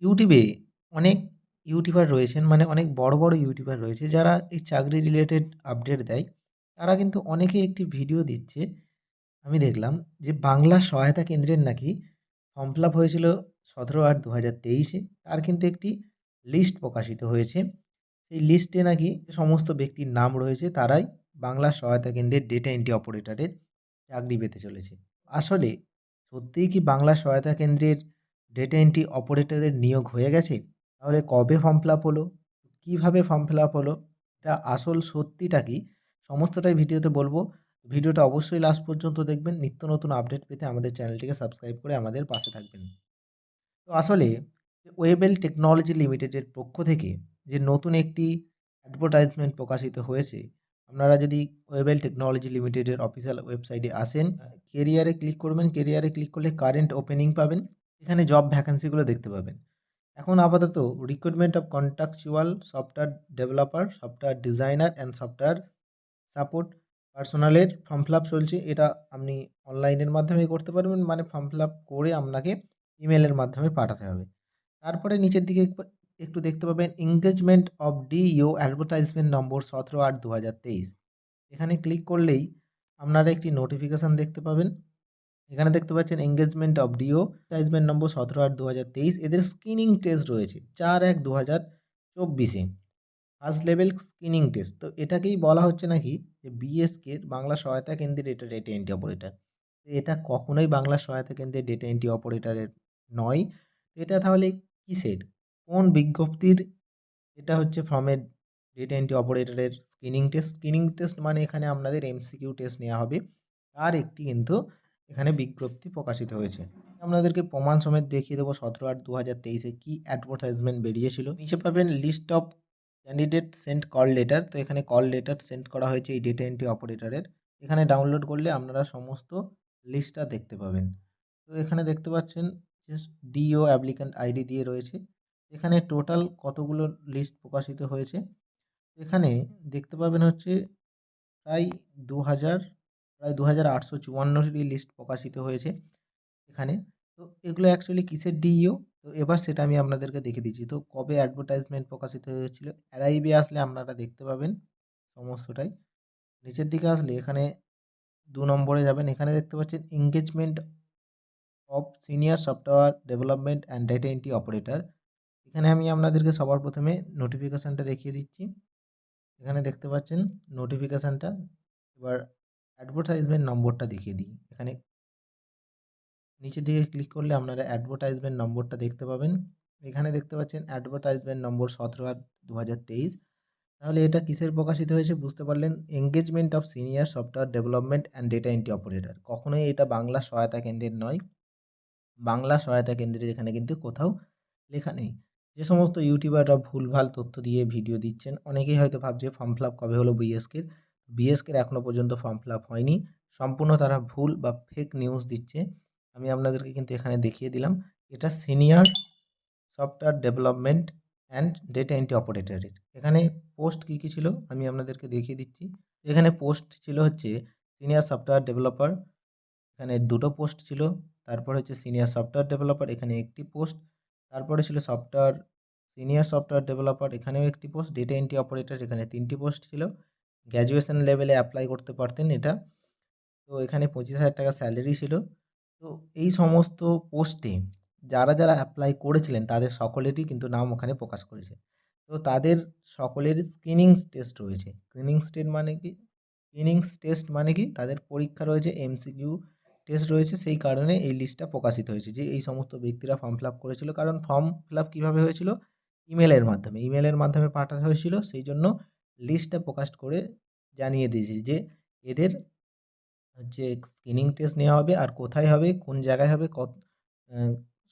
ইউটিউবে অনেক ইউটিউবার রয়েছেন, মানে অনেক বড়, বড় ইউটিউবার রয়েছে যারা এই চাকরি রিলেটেড আপডেট দেয়। তারা কিন্তু অনেকেই একটি ভিডিও দিচ্ছে। আমি দেখলাম যে বাংলা সহায়তা কেন্দ্রের নাকি ফর্ম ফিল আপ হয়েছিল 17/8/2023-এ। তার কিন্তু একটি লিস্ট প্রকাশিত হয়েছে। সেই লিস্টে নাকি যে সমস্ত ব্যক্তির নাম রয়েছে তারাই বাংলা সহায়তা কেন্দ্রের ডেটা এন্ট্রি অপারেটরের চাকরি পেতে চলেছে। আসলে সত্যিই কি বাংলা সহায়তা কেন্দ্রের ডেটা এন্ট্রি অপারেটরের নিয়োগ হয়ে গেছে? তাহলে কবে ফর্ম ফিল আপ হলো? কিভাবে ফর্ম ফিল আপ হলো? এটা আসল সত্যিটা কি? সমস্তটাই ভিডিওতে বলব। ভিডিওটা অবশ্যই লাস্ট পর্যন্ত দেখবেন। নিত্য নতুন আপডেট পেতে আমাদের চ্যানেলটিকে সাবস্ক্রাইব করে আমাদের পাশে থাকবেন। তো আসলে ওয়েবেল টেকনোলজি লিমিটেডের পক্ষ থেকে যে নতুন একটি অ্যাডভার্টাইজমেন্ট প্রকাশিত হয়েছে, আপনারা যদি ওয়েবেল টেকনোলজি লিমিটেডের অফিসিয়াল ওয়েবসাইটে আসেন, কেরিয়ারে ক্লিক করবেন। কেরিয়ারে ক্লিক করলে কারেন্ট ওপেনিং পাবেন। এখানে জব ভ্যাকান্সিগুলো দেখতে পাবেন। এখন আপাতত recruitment of contractual software developer, software designer and software support পার্সোনালের ফর্ম ফিল আপ চলছে। এটা আপনি অনলাইনের মাধ্যমেই করতে পারবেন, মানে ফর্ম ফিল আপ করে আপনাকে ইমেলের মাধ্যমে পাঠাতে হবে। তারপরে নিচের দিকে একটু দেখতে পাবেন engagement of DEO advertisement number 17/8/2023। এখানে ক্লিক করলেই আপনারা একটি নোটিফিকেশন দেখতে পাবেন। এখানে দেখতে পাচ্ছেন engagement of DO advertisement number 17/8/2023। এদের স্ক্রিনিং টেস্ট রয়েছে 4/1/2024-এ। First level screening test. তো এটাকেই বলা হচ্ছে নাকি যে বিএসকের বাংলা সহায়তা কেন্দ্রের এটা ডেটা এন্ট্রি অপারেটর। তো এটা কখনোই বাংলা সহায়তা কেন্দ্রের ডেটা এন্ট্রি অপারেটরের নয়। এটা তাহলে কিসের? কোন বিজ্ঞপ্তির এটা হচ্ছে ফর্মের ডেটা এন্ট্রি অপারেটরের স্ক্রিনিং টেস্ট? স্ক্রিনিং টেস্ট মানে এখানে আপনাদের এমসিকিউ টেস্ট নেওয়া হবে। তার একটি কিন্তু এখানে বিজ্ঞপ্তি প্রকাশিত হয়েছে। আপনাদেরকে প্রমাণ সমেত দেখিয়ে দেবো 17/8/2023-এ কি অ্যাডভার্টাইজমেন্ট বেরিয়েছিল। নিচে পাবেন list of candidate sent call letter. তো এখানে কল লেটার সেন্ড করা হয়েছে এই ডেটা এন্ট্রি অপারেটরের। এখানে ডাউনলোড করলে আপনারা সমস্ত লিস্টটা দেখতে পাবেন। তো এখানে দেখতে পাচ্ছেন যে ডিও অ্যাপ্লিক্যান্ট আইডি দিয়ে রয়েছে। এখানে টোটাল কতগুলো লিস্ট প্রকাশিত হয়েছে। এখানে দেখতে পাবেন হচ্ছে প্রায় ২০০০ প্রায় ২৮৫৪টি লিস্ট প্রকাশিত হয়েছে এখানে। তো এগুলো অ্যাকচুয়ালি কিসের ডিইও? তো এবার সেটা আমি আপনাদেরকে দেখিয়ে দিচ্ছি। তো কবে অ্যাডভার্টাইজমেন্ট প্রকাশিত হয়েছিল? অ্যারাইভে আসলে আপনারা দেখতে পাবেন সমস্তটাই। নিচের দিকে আসলে এখানে ২ নম্বরে যাবেন। এখানে দেখতে পাচ্ছেন engagement of senior software development and data entry operator. এখানে আমি আপনাদেরকে সবার প্রথমে নোটিফিকেশনটা দেখিয়ে দিচ্ছি। এখানে দেখতে পাচ্ছেন নোটিফিকেশনটা। এবার অ্যাডভার্টাইজমেন্ট নম্বরটা দেখিয়ে দিই। এখানে নিচের দিকে ক্লিক করলে আপনারা অ্যাডভার্টাইজমেন্ট নম্বরটা দেখতে পাবেন। এখানে দেখতে পাচ্ছেন অ্যাডভার্টাইজমেন্ট নম্বর 17/8/2023। তাহলে এটা কিসের প্রকাশিত হয়েছে বুঝতে পারলেন? Engagement of senior software development and data entry operator. কখনোই এটা বাংলা সহায়তা কেন্দ্রের নয়। বাংলা সহায়তা কেন্দ্রের এখানে কিন্তু কোথাও লেখা নেই। যে সমস্ত ইউটিউবাররা ভুলভাল তথ্য দিয়ে ভিডিও দিচ্ছেন, অনেকেই হয়তো ভাবছে ফর্ম ফিল আপ কবে হলো বিএসকের। বিএসকের এখনও পর্যন্ত ফর্ম ফিল আপ হয়নি। সম্পূর্ণ তারা ভুল বা ফেক নিউজ দিচ্ছে। আমি আপনাদেরকে কিন্তু এখানে দেখিয়ে দিলাম। এটা senior software development and data entry অপারেটরের। এখানে পোস্ট কী, কী ছিল আমি আপনাদেরকে দেখিয়ে দিচ্ছি। এখানে পোস্ট ছিল হচ্ছে সিনিয়র সফটওয়্যার ডেভেলপার, এখানে ২ টো পোস্ট ছিল। তারপর হচ্ছে সিনিয়র সফটওয়্যার ডেভেলপার, এখানে ১ টি পোস্ট। তারপরে ছিল সিনিয়র সফটওয়্যার ডেভেলপার, এখানেও ১ টি পোস্ট। ডেটা এন্ট্রি অপারেটর এখানে ৩ টি পোস্ট ছিল। গ্র্যাজুয়েশন লেভেলে অ্যাপ্লাই করতে পারতেন এটা। তো এখানে ২৫,০০০ টাকা স্যালারি ছিল। তো এই সমস্ত পোস্টে যারা অ্যাপ্লাই করেছিলেন তাদের সকলেরই কিন্তু নাম ওখানে প্রকাশ করেছে। তো তাদের সকলেরই স্ক্রিনিংস টেস্ট রয়েছে। স্ক্রিনিংস টেস্ট মানে কি? তাদের পরীক্ষা রয়েছে, এমসিকিউ টেস্ট রয়েছে। সেই কারণে এই লিস্টটা প্রকাশিত হয়েছে যে এই সমস্ত ব্যক্তিরা ফর্ম ফিল আপ করেছিল। কারণ ফর্ম ফিল আপ কীভাবে হয়েছিল? ইমেলের মাধ্যমে। ইমেলের মাধ্যমে পাঠানো হয়েছিল। সেই জন্য লিস্টটা প্রকাশ করে জানিয়ে দিয়েছে যে এদের হচ্ছে স্ক্রিনিং টেস্ট নেওয়া হবে, আর কোথায় হবে, কোন জায়গায় হবে, অ্যা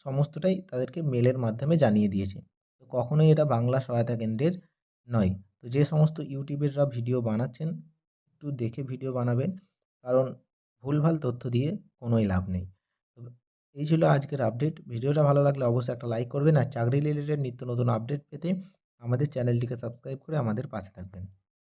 সমস্তটাই তাদেরকে মেলের মাধ্যমে জানিয়ে দিয়েছে। তো কখনোই এটা বাংলা সহায়তা কেন্দ্রের নয়। তো যে সমস্ত ইউটিউবাররা ভিডিও বানাচ্ছেন, একটু দেখে ভিডিও বানাবেন। কারণ ভুলভাল তথ্য দিয়ে কোনোই লাভ নেই। তো এই ছিল আজকের আপডেট। ভিডিওটা ভালো লাগলে অবশ্যই একটা লাইক করবেন, আর চাকরি রিলেটেড নিত্য নতুন আপডেট পেতে আমাদের চ্যানেলটিকে সাবস্ক্রাইব করে আমাদের পাশে থাকবেন।